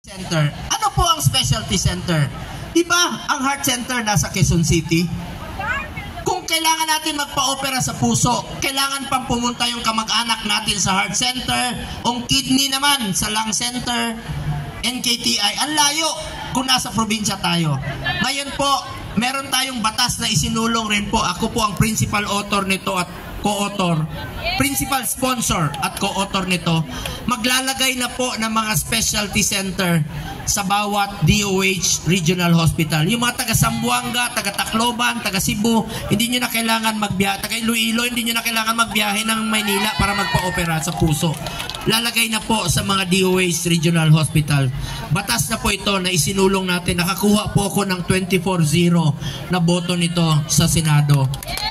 Center. Ano po ang specialty center? Diba ang heart center nasa Quezon City? Kung kailangan natin magpa-opera sa puso, kailangan pang pumunta yung kamag-anak natin sa heart center, ang kidney naman sa lung center, NKTI. Ang layo kung nasa probinsya tayo. Ngayon po, meron tayong batas na isinulong rin po. Ako po ang principal author nito at co-author, principal sponsor at co-author nito. Maglalagay na po ng mga specialty center sa bawat DOH regional hospital. Yung mga taga Zamboanga, taga Tacloban, taga Cebu, hindi nyo na kailangan magbiyahe. Taga Iloilo, hindi nyo na kailangan magbiyahe ng Maynila para magpa-opera sa puso. Lalagay na po sa mga DOH regional hospital. Batas na po ito na isinulong natin. Nakakuha po ako ng 24-0 na boto nito sa Senado.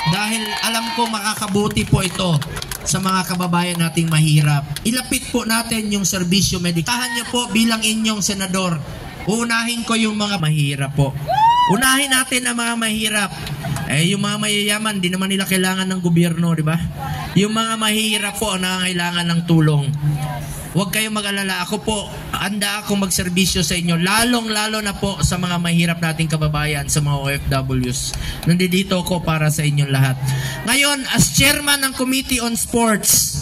Dahil alam ko makakabuti po ito sa mga kababayan nating mahirap. Ilapit po natin yung serbisyo medikal. Tahan niyo po bilang inyong senador. Uunahin ko yung mga mahirap po. Unahin natin ang mga mahirap. Yung mga mayayaman, di naman nila kailangan ng gobyerno, di ba? Yung mga mahirap po ang nangangailangan ng tulong. Huwag kayong mag-alala. Ako po, handa akong magserbisyo sa inyo. Lalong-lalo na po sa mga mahirap nating kababayan, sa mga OFWs. Nandito ako para sa inyong lahat. Ngayon, as chairman ng Committee on Sports,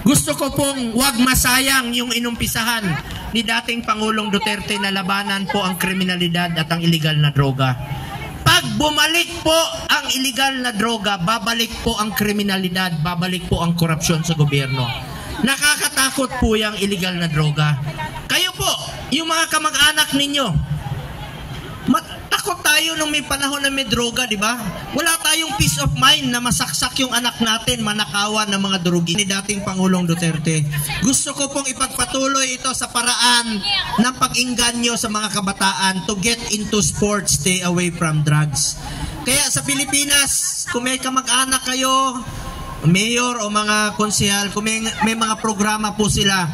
gusto ko pong huwag masayang yung inumpisahan ni dating Pangulong Duterte na labanan po ang kriminalidad at ang illegal na droga. Pag bumalik po ang illegal na droga, babalik po ang kriminalidad, babalik po ang korupsyon sa gobyerno. Nakakatakot po yung illegal na droga. Kayo po, yung mga kamag-anak ninyo, takot tayo nung may panahon na may droga, di ba? Wala tayong peace of mind na masaksak yung anak natin, manakawan ng mga drogi ni dating Pangulong Duterte. Gusto ko pong ipagpatuloy ito sa paraan ng pag-inganyo sa mga kabataan to get into sports, stay away from drugs. Kaya sa Pilipinas, kung may kamag-anak kayo, mayor o mga konsehal, kung may mga programa po sila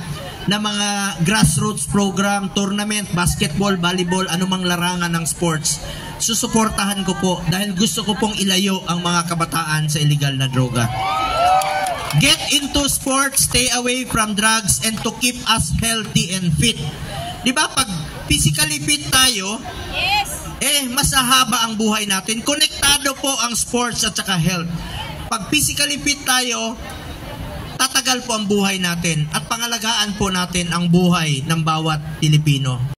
na mga grassroots program, tournament, basketball, volleyball, anumang larangan ng sports, susuportahan ko po dahil gusto ko pong ilayo ang mga kabataan sa illegal na droga. Get into sports, stay away from drugs, and to keep us healthy and fit. Di ba pag physically fit tayo, mas hahaba ang buhay natin. Konektado po ang sports at saka health. Pag physically fit tayo, tatagal po ang buhay natin at pangalagaan po natin ang buhay ng bawat Pilipino.